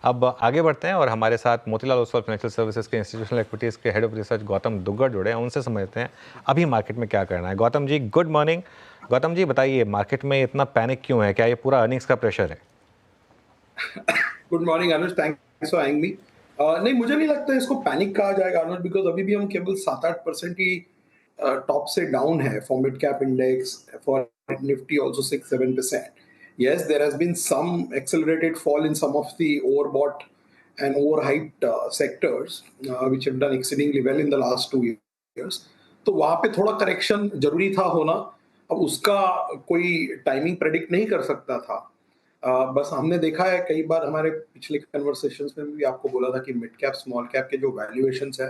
अब आगे बढ़ते हैं और हमारे साथ मोतीलाल ओसवाल फाइनेंशियल सर्विसेज के इंस्टीट्यूशनल इक्विटीज़ के head of research Gautam Duggar जुड़े हैं। उनसे समझते हैं अभी मार्केट में क्या करना है। Gautam ji, good morning. गौतम जी, बताइए मार्केट में इतना पैनिक क्यों है? क्या ये पूरा अर्निंग्स का प्रेशर है? Good morning Anuj, thanks for having me. नहीं, मुझे नहीं लगता इसको पैनिक कहा जाएगा अनुज, बिकॉज अभी भी हम केवल 7-8% ही टॉप से डाउन है for mid cap index, for Nifty also 6-7%. Yes, there has been some accelerated fall in some of the overbought and overhyped sectors, which have done exceedingly well in the last 2 years. तो वहां पे थोड़ा correction जरूरी था होना। अब उसका कोई टाइमिंग प्रेडिक्ट नहीं कर सकता था। बस हमने देखा है कई बार, हमारे पिछले कन्वर्सेशंस में भी आपको बोला था कि मिड कैप स्मॉल कैप के जो वैल्यूएशंस है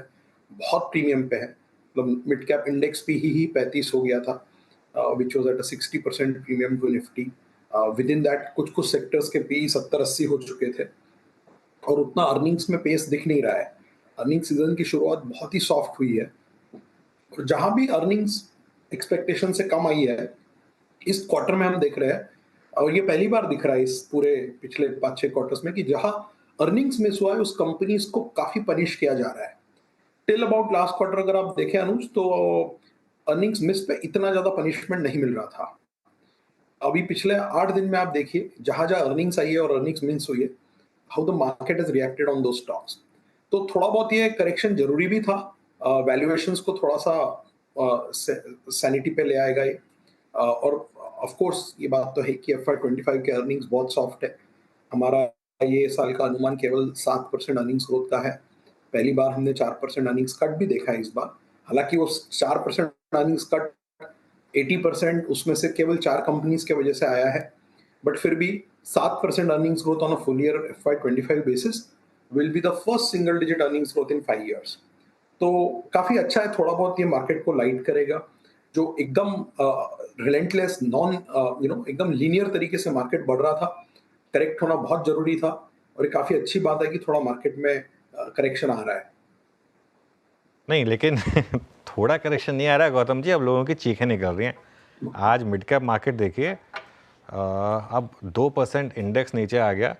बहुत प्रीमियम पे है। मतलब मिड कैप इंडेक्स भी ही 35 हो गया था, which was at a 60% premium to Nifty. Within that कुछ कुछ सेक्टर्स के पी 70-80 हो चुके थे, और उतना अर्निंग्स में पेस दिख नहीं रहा है। अर्निंग सीजन की शुरुआत बहुत ही सॉफ्ट हुई है, और जहां भी अर्निंग्स एक्सपेक्टेशन से कम आई है इस क्वार्टर में हम देख रहे हैं, और ये पहली बार दिख रहा है इस पूरे पिछले 5-6 क्वार्टर्स में, कि जहां अर्निंग्स मिस हुआ है उस कंपनीज को काफी पनिश किया जा रहा है। टिल अबाउट लास्ट क्वार्टर अगर आप देखें अनुज, तो अर्निंग्स मिस पे इतना ज्यादा पनिशमेंट नहीं मिल रहा था। अभी पिछले 8 दिन में आप देखिए, जहां जहां अर्निंग्स आई है और अर्निंग्स मिस हुई है, how the market has reacted on दो स्टॉक्स। तो थोड़ा बहुत ये करेक्शन जरूरी भी था। वैल्यूएशंस को थोड़ा सा सैनिटी पे ले आएगा ये। और ऑफ कोर्स ये बात तो है कि FY25 के अर्निंग्स बहुत सॉफ्ट है। हमारा ये साल का अनुमान केवल 7% अर्निंग्स ग्रोथ का है। पहली बार हमने 4% अर्निंग्स कट भी देखा है इस बार। हालांकि वो 4% अर्निंग्स कट 80% उसमें से केवल 4 कंपनीज के वजह से आया है, बट फिर भी 7% earnings growth on a full year FY25 basis will be the first single digit earnings growth in 5 years। तो काफी अच्छा है, थोड़ा बहुत ये मार्केट को लाइट करेगा। जो एकदम रिलेंटलेस नॉन एकदम लीनियर तरीके से मार्केट बढ़ रहा था, करेक्ट होना बहुत जरूरी था, और ये काफी अच्छी बात है कि थोड़ा मार्केट में करेक्शन आ रहा है। नहीं, लेकिन थोड़ा करेक्शन नहीं आ रहा है गौतम जी, अब लोगों की चीखें निकल रही हैं। आज मिड कैप मार्केट देखिए, अब 2% इंडेक्स नीचे आ गया,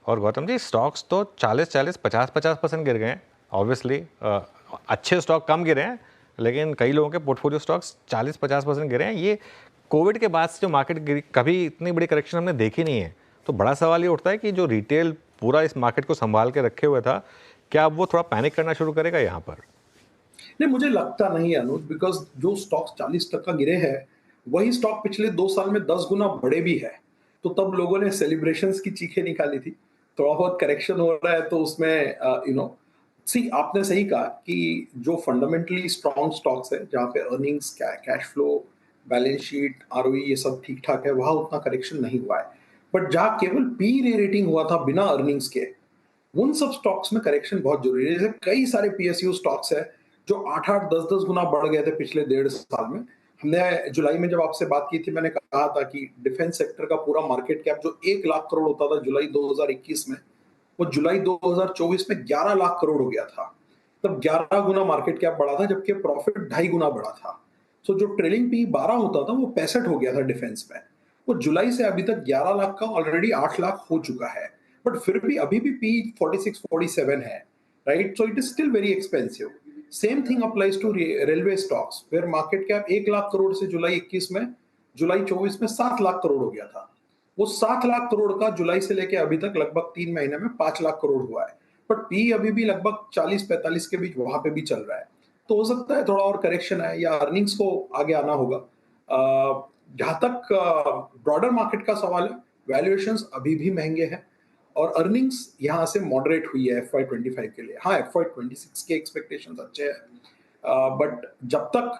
और गौतम जी स्टॉक्स तो 40-40, 50-50% गिर गए हैं। ऑब्वियसली अच्छे स्टॉक कम गिरे हैं, लेकिन कई लोगों के पोर्टफोलियो स्टॉक्स 40-50% गिरे हैं। ये कोविड के बाद से जो मार्केट गिरी, कभी इतनी बड़ी करेक्शन हमने देखी नहीं है। तो बड़ा सवाल ये उठता है कि जो रिटेल पूरा इस मार्केट को संभाल के रखे हुए था, क्या अब वो थोड़ा पैनिक करना शुरू करेगा यहाँ पर? नहीं, मुझे लगता नहीं है अनुज, बिकॉज जो स्टॉक्स 40% गिरे हैं वही स्टॉक पिछले 2 साल में 10 गुना बढ़े भी है। तो तब लोगों ने सेलिब्रेशंस की चीखें निकाली थी। थोड़ा बहुत करेक्शन हो रहा है तो उसमें सी, आपने सही कहा कि जो फंडामेंटली स्ट्रॉन्ग स्टॉक्स है, जहाँ पे earnings, cash flow, balance sheet, ROE ये सब ठीक ठाक है, वहां उतना करेक्शन नहीं हुआ है। बट जहाँ केवल पी रे रेटिंग हुआ था बिना अर्निंग्स के, उन सब स्टॉक्स में करेक्शन बहुत जरूरी है। जैसे कई सारे PSU स्टॉक्स है जो 8-8, 10-10 गुना बढ़ गए थे पिछले 1.5 साल में। हमने जुलाई में जब आपसे बात की थी, मैंने कहा था कि डिफेंस सेक्टर का पूरा मार्केट कैप जो 1 लाख करोड़ होता था जुलाई 2021 में, वो जुलाई 2024 में 11 लाख करोड़ हो गया था। तब 11 गुना मार्केट कैप बढ़ा था, जबकि प्रॉफिट 2.5 गुना बढ़ा था। सो जो ट्रेलिंग पी 12 होता था वो 65 हो गया था डिफेंस में। वो जुलाई से अभी तक 11 लाख का ऑलरेडी 8 लाख हो चुका है, बट फिर भी अभी भी पी 46-47 है, right? So it is still very expensive. Same thing applies to railway stocks, where market cap 1 lakh crore से जुलाई 21 में, जुलाई 24 में 7 लाख करोड़ हो गया था। वो 7 लाख करोड़ का जुलाई से लेके अभी तक लगभग 3 महीने में 5 लाख करोड़ हुआ है, बट पी अभी भी लगभग 40-45 के बीच वहां पे भी चल रहा है। तो हो सकता है थोड़ा और करेक्शन है, या अर्निंग्स को आगे आना होगा। जहां तक ब्रॉडर मार्केट का सवाल है, वैल्यूएशंस अभी भी महंगे हैं, और अर्निंग्स यहाँ से मॉडरेट हुई है FY25 के लिए। हाँ, FY26 के एक्सपेक्टेशंस अच्छे हैं, बट जब तक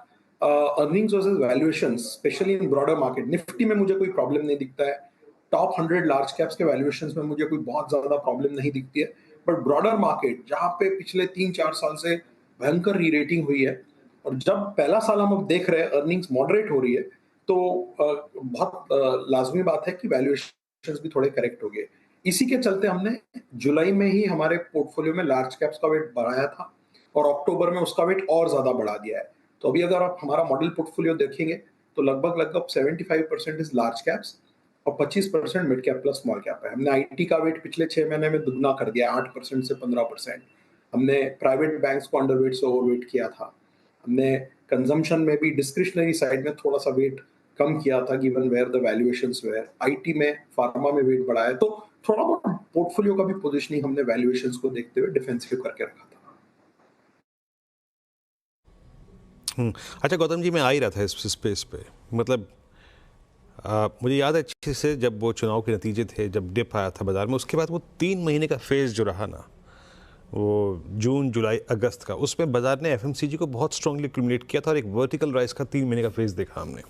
earnings versus valuations, specially in broader market, Nifty में मुझे कोई प्रॉब्लम नहीं दिखता है। टॉप 100 लार्ज कैप्स के वैल्यूएशंस में मुझे कोई बहुत ज्यादा प्रॉब्लम नहीं दिखती है। बट ब्रॉडर मार्केट, जहां पे पिछले 3-4 साल से भयंकर री रेटिंग हुई है, और जब पहला साल हम अब देख रहे हैं अर्निंग्स मॉडरेट हो रही है, तो बहुत लाजमी बात है कि वैल्यूएशंस भी थोड़े करेक्ट हो गए। इसी के चलते हमने जुलाई में ही हमारे पोर्टफोलियो में लार्ज कैप्स का वेट बढ़ाया था, और अक्टूबर में उसका वेट और ज्यादा बढ़ा दिया है। तो अभी अगर आप हमारा मॉडल पोर्टफोलियो देखेंगे, तो लगभग लगभग 75% इज लार्ज कैप्स, और 25% mid cap plus small cap है। हमने आईटी का वेट पिछले 6 महीने में दुगना कर दिया, 8% से 15%। हमने प्राइवेट बैंक्स को अंडरवेट से ओवरवेट किया था। हमने कंजम्पशन में भी डिस्क्रिशनरी साइड में थोड़ा सा वेट कम किया था, given where the valuations were. IT में, फार्मा में वेट बढ़ाया, तो थोड़ा बहुत पोर्टफोलियो का भी पोजीशनिंग हमने वैल्यूएशंस को देखते हुए डिफेंसिव करके रखा था। अच्छा गौतम जी, मैं आ ही रहा था इस स्पेस पे। मतलब मुझे याद है अच्छे से, जब वो चुनाव के नतीजे थे, जब डिप आया था बाजार में, उसके बाद वो 3 महीने का फेज़ जो रहा ना, वो जून जुलाई अगस्त का, उसमें बाजार ने एफएमसीजी को बहुत स्ट्रांगली एक्यूमुलेट किया था और एक वर्टिकल राइज का 3 महीने का फेज़ देखा हमने।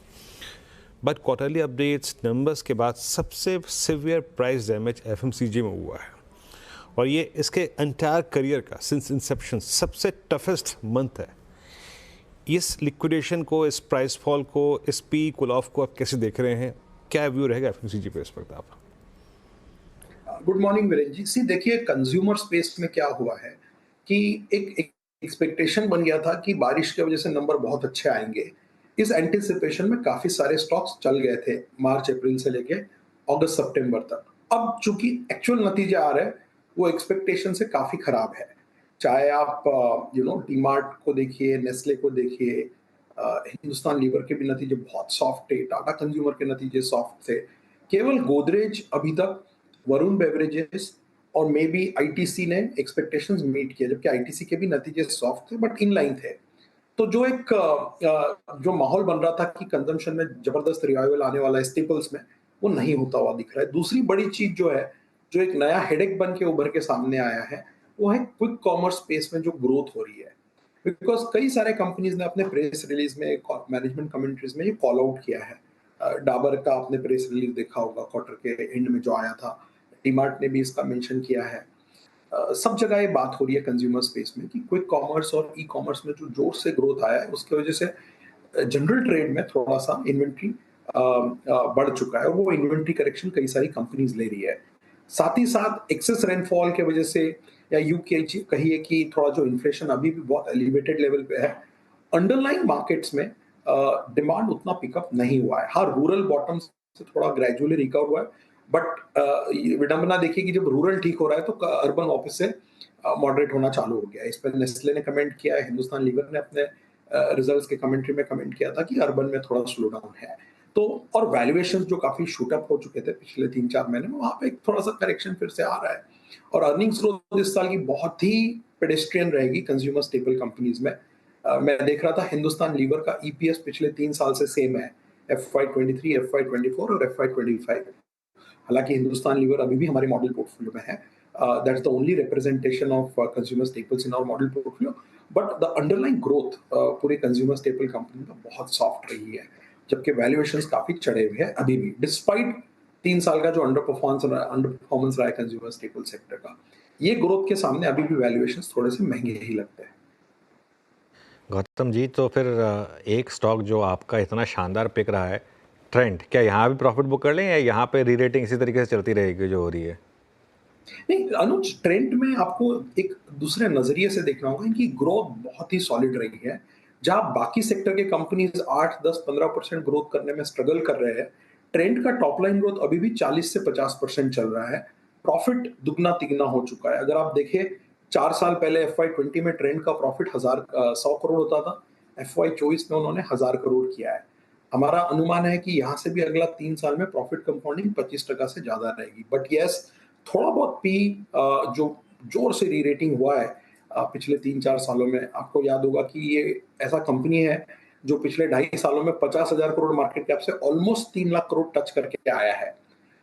बट क्वार्टरली अपडेट्स नंबर्स के बाद सबसे सिवियर प्राइस डैमेज एफएमसीजी में हुआ है, और ये इसके एंटायर करियर का सिंस इंसेप्शन सबसे टफेस्ट मंथ है। इस लिक्विडेशन को, इस प्राइस फॉल को, इस पी कूल ऑफ को आप कैसे देख रहे हैं? क्या व्यू रहेगा एफएमसीजी पे इस वक्त आप? Good morning Virendra ji. सी देखिए, कंज्यूमर स्पेस में क्या हुआ है कि एक एक्सपेक्टेशन बन गया था कि बारिश की वजह से नंबर बहुत अच्छे आएंगे। इस एंटिसिपेशन में काफी सारे स्टॉक्स चल गए थे मार्च अप्रैल से लेके अगस्त सितंबर तक। अब चूंकि एक्चुअल नतीजे आ रहे हैं, वो एक्सपेक्टेशन से काफी खराब है। चाहे आप डीमार्ट को देखिए, नेस्ले को देखिए, हिंदुस्तान लीवर के भी नतीजे बहुत सॉफ्ट थे, टाटा कंज्यूमर के नतीजे सॉफ्ट थे। केवल गोदरेज अभी तक, वरुण बेवरेजेस और मे बी आईटीसी ने एक्सपेक्टेशंस मीट किया, जबकि आईटीसी के भी नतीजे सॉफ्ट थे बट इन लाइन थे। तो जो जो माहौल बन रहा था कि कंजम्पशन में जबरदस्त रिवाइवल आने वाला है स्टेपल्स में, वो नहीं होता हुआ दिख रहा है। दूसरी बड़ी चीज जो है, जो एक नया हेडेक बन के उभर के सामने आया है, वो है क्विक कॉमर्स स्पेस में जो ग्रोथ हो रही है। बिकॉज कई सारे कंपनीज ने अपने प्रेस रिलीज में, मैनेजमेंट कमेंट्रीज में ये कॉल आउट किया है। डाबर का आपने प्रेस रिलीज देखा होगा क्वार्टर के एंड में जो आया था। डीमार्ट ने भी इसका मेंशन किया है। सब जगह ये बात हो रही है कंज्यूमर स्पेस में कि क्विक कॉमर्स और ई कॉमर्स में जो जोर से ग्रोथ आया है, उसकी वजह से जनरल ट्रेड में थोड़ा सा इन्वेंट्री बढ़ चुका है, और वो इन्वेंट्री करेक्शन कई सारी कंपनीज ले रही है। साथ ही साथ एक्सेस रेनफॉल के वजह से, या यू कहिए कि थोड़ा जो इन्फ्लेशन अभी भी बहुत एलिवेटेड लेवल पे है, अंडरलाइन मार्केट्स में डिमांड उतना पिकअप नहीं हुआ है। हाँ, रूरल बॉटम से थोड़ा ग्रेजुअली रिकवर हुआ है, बट विडंबना देखिए कि जब रूरल ठीक हो रहा है तो अर्बन वापस से मॉडरेट होना चालू हो गया है। इस पर नेस्ले ने कमेंट किया है, हिंदुस्तान लीवर ने अपने रिजल्ट्स के कमेंट्री में कमेंट किया था कि अर्बन में थोड़ा स्लो डाउन है। तो और वैल्यूएशंस जो काफी शूट अप हो चुके थे पिछले 3-4 महीने में, वहां पे एक थोड़ा सा करेक्शन फिर से आ रहा है। और अर्निंग्स ग्रोथ इस साल की बहुत ही पेडेस्ट्रियन रहेगी कंज्यूमर स्टेपल कंपनीज में। मैं देख रहा था हिंदुस्तान लीवर का ईपीएस पिछले 3 साल से सेम है, FY23, FY24 और FY25। हालांकि हिंदुस्तान लीवर अभी भी हमारे मॉडल पोर्टफोलियो में है, that's the only representation of consumer staples in our model portfolio. But the underline growth पूरे कंज्यूमर स्टेपल कंपनी में बहुत सॉफ्ट रही है, जबकि वैल्यूएशंस काफी चढ़े हुए हैं अभी भी, डिस्पाइट 3 साल का जो अंडर परफॉर्मेंस रहा है कंज्यूमर स्टेपल सेक्टर का। ये ग्रोथ के सामने अभी भी वैल्यूएशंस थोड़े से महंगे ही लगते हैं। गौतम जी, तो फिर एक स्टॉक जो आपका इतना शानदार पिक रहा है, ट्रेंड, क्या यहाँ भी प्रॉफिट बुक कर लें या यहाँ पे री रेटिंग इसी तरीके से चलती रहेगी जो हो रही है? नहीं अनुज, ट्रेंड में आपको एक दूसरे नजरिए से देखना होगा। इनकी ग्रोथ बहुत ही सॉलिड रही है। जहां बाकी सेक्टर के कंपनीज 8, 10, 15% ग्रोथ करने में स्ट्रगल कर रहे हैं, ट्रेंड का टॉप लाइन ग्रोथ अभी भी 40 से 50% चल रहा है। प्रॉफिट दुगना तिगना हो चुका है। अगर आप देखिए, 4 साल पहले FY20 में ट्रेंड का प्रॉफिट 100 करोड़ होता था, FY24 में उन्होंने 1000 करोड़ किया है। हमारा अनुमान है कि यहाँ से भी अगला 3 साल में प्रॉफिट कंपाउंडिंग 25% से ज्यादा रहेगी। बट यस, थोड़ा बहुत पी जो जोर से री रेटिंग हुआ है पिछले 3-4 सालों में। आपको याद होगा कि ये ऐसा कंपनी है जो पिछले 2.5 सालों में 50,000 करोड़ मार्केट कैप से ऑलमोस्ट 3 लाख करोड़ टच करके आया है।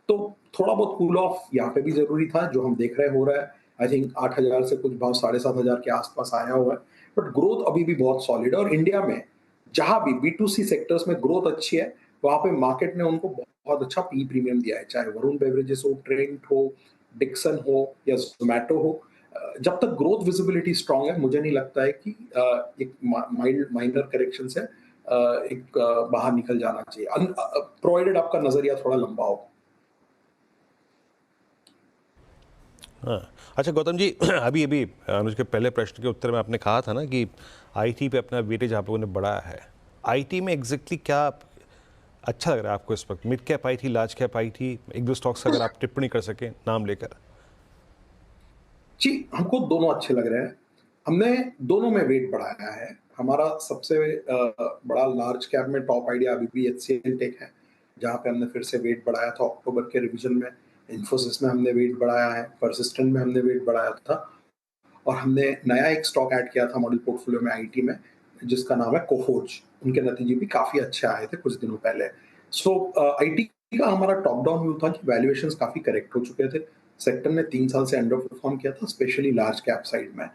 तो थोड़ा बहुत कूल ऑफ यहाँ पे भी जरूरी था, जो हम देख रहे हो रहा है। आई थिंक 8,000 से कुछ भाव 7,500 के आसपास आया हुआ है, बट ग्रोथ अभी भी बहुत सॉलिड है। और इंडिया में जहां भी B2C सेक्टर्स में ग्रोथ अच्छी है, वहां पे मार्केट ने उनको बहुत अच्छा पी प्रीमियम दिया है, चाहे वरुण बेवरेजेस हो, ट्रेंट हो, डिक्सन हो या जोमैटो हो। जब तक ग्रोथ विजिबिलिटी स्ट्रांग है, मुझे नहीं लगता है कि एक माइनर करेक्शन से बाहर निकल जाना चाहिए, प्रोवाइडेड आपका नजरिया थोड़ा लंबा हो। हाँ, अच्छा गौतम जी, अभी अभी अनुज के पहले प्रश्न के उत्तर में आपने कहा था ना कि आईटी पे अपना वेटेज आप लोगों ने बढ़ाया है। आईटी में एग्जैक्टली क्या अच्छा लग रहा है आपको इस वक्त? मिड कैप आई थी, लार्ज कैप आई थी, एक दो स्टॉक्स अगर आप टिप्पणी कर सकें नाम लेकर। जी, हमको दोनों अच्छे लग रहे हैं। हमने दोनों में वेट बढ़ाया है। हमारा सबसे बड़ा लार्ज कैप में टॉप आइडिया अभी भी एचसीएल टेक है, जहाँ पे हमने फिर से वेट बढ़ाया था अक्टूबर के रिवीजन में। इन्फोसिस में हमने वेट बढ़ाया है, परसिस्टेंट में हमने वेट बढ़ाया था, और हमने नया एक स्टॉक ऐड किया था मॉडल पोर्टफोलियो में आईटी में, जिसका नाम है कोफोर्ज। उनके नतीजे भी काफ़ी अच्छे आए थे कुछ दिनों पहले। सो आईटी का हमारा टॉप डाउन व्यू था कि वैल्यूएशंस काफ़ी करेक्ट हो चुके थे। सेक्टर ने 3 साल से अंडर परफॉर्म किया था, स्पेशली लार्ज कैप साइड में।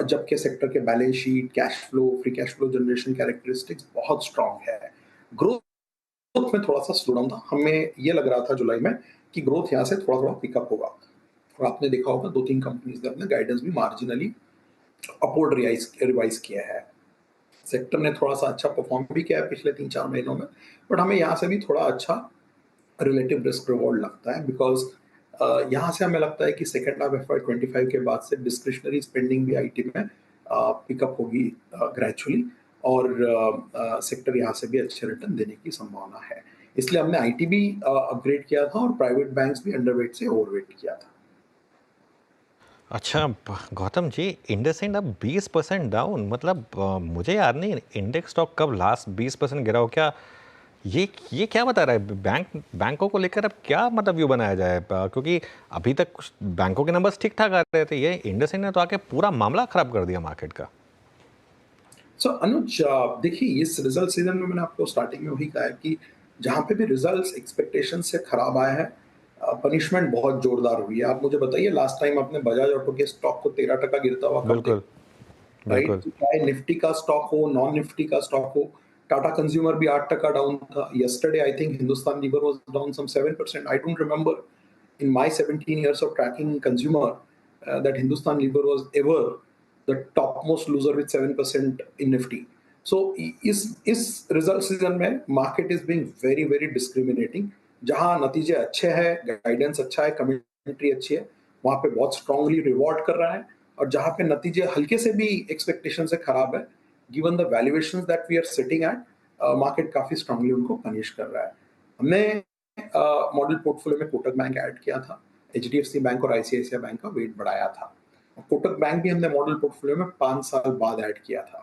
जबकि सेक्टर के balance sheet, cash flow, free cash flow generation characteristics बहुत स्ट्रांग है। ग्रोथ में थोड़ा सा स्लो डाउन था। हमें ये लग रहा था जुलाई में कि ग्रोथ यहाँ से थोड़ा थोड़ा पिकअप होगा, और आपने देखा होगा 2-3 कंपनीज ने अपने गाइडेंस भी मार्जिनली अपवर्ड रिवाइज किया है। सेक्टर ने थोड़ा सा अच्छा परफॉर्म भी किया है पिछले 3-4 महीनों में, बट हमें यहाँ से भी थोड़ा अच्छा रिलेटिव रिस्क रिवॉर्ड लगता है, बिकॉज यहाँ से हमें लगता है कि सेकेंड हाफ FY25 के बाद से डिस्क्रिशनरी स्पेंडिंग भी आईटी में पिकअप होगी ग्रेजुअली, और सेक्टर यहाँ से भी अच्छे रिटर्न देने की संभावना है। इसलिए हमने आईटी भी अपग्रेड किया था और प्राइवेट बैंक्स भी अंडरवेट से ओवरवेट किया था। अच्छा गौतम जी, इंडसइंड अब 20% डाउन, मतलब मुझे याद नहीं इंडेक्स स्टॉक कब लास्ट 20% गिरा हो क्या? ये क्या बता रहा है? बैंकों को लेकर अब क्या मतलब व्यू बनाया जाए? क्योंकि अभी तक कुछ बैंकों के नंबर्स ठीक ठाक आ रहे थे, ये इंडसइंड ने तो आके पूरा मामला खराब कर दिया मार्केट का। सो अनुज, देखिए इस रिजल्ट सीजन में मैंने आपको स्टार्टिंग में वही कहा है कि जहाँ पे भी रिजल्ट्स एक्सपेक्टेशन से खराब आए हैं, पनिशमेंट बहुत जोरदार हुई है। आप मुझे बताइए लास्ट टाइम आपने बजाज ऑटो के स्टॉक को 13% गिरता हुआ कब बिल्कुल देखा? राइट, बिल्कुल। चाहे निफ्टी का स्टॉक हो, नॉन निफ्टी का स्टॉक हो। टाटा कंज्यूमर भी 8% डाउन था yesterday. I think Hindustan Lever was down some 7%। I don't remember in my 17 years of tracking consumer that Hindustan Lever was ever the topmost loser with 7% in Nifty. So इस result season में market is being very very discriminating. जहां नतीजे अच्छे हैं, guidance अच्छा है, commentary अच्छी है, वहां पे बहुत स्ट्रांगली रिवॉर्ड कर रहा है। और जहां पे नतीजे हल्के से भी एक्सपेक्टेशन से खराब है, given the valuations that we are sitting at, market काफी स्ट्रांगली उनको पनिश कर रहा है। हमने मॉडल पोर्टफोलियो में कोटक बैंक ऐड किया था, एचडीएफसी बैंक और आईसीआईसीआई बैंक का वेट बढ़ाया था। कोटक बैंक भी हमने मॉडल पोर्टफोलियो में 5 साल बाद ऐड किया था,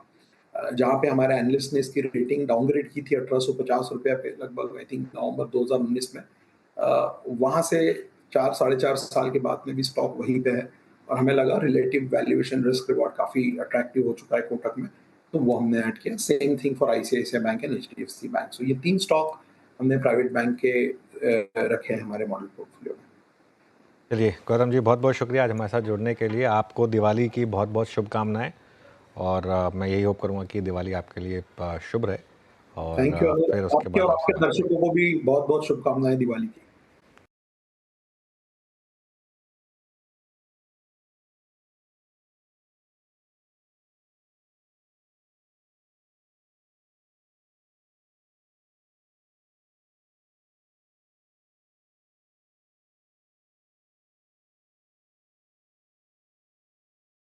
जहाँ पे हमारे एनालिस्ट ने इसकी रेटिंग डाउनग्रेड की थी 1850 रुपया पे लगभग, आई थिंक नवंबर 2019 में। वहाँ से 4-4.5 साल के बाद में भी स्टॉक वहीं पे है, और हमें लगा रिलेटिव वैल्यूएशन रिस्क रिवॉर्ड काफ़ी अट्रैक्टिव हो चुका है कोटक में, तो वो हमने ऐड किया। Same thing for ICICI bank and HDFC bank. So ये 3 स्टॉक हमने प्राइवेट बैंक के रखे हैं हमारे मॉडल पोर्टफोलियो में। चलिए गौतम जी, बहुत बहुत शुक्रिया आज हमारे साथ जुड़ने के लिए। आपको दिवाली की बहुत बहुत शुभकामनाएं, और मैं यही होप करूंगा कि दिवाली आपके लिए शुभ रहे, और थैंक यू। फिर उसके आपके बाद और आपसे आपके बात करेंगे। दर्शकों को भी बहुत बहुत शुभकामनाएं दिवाली की।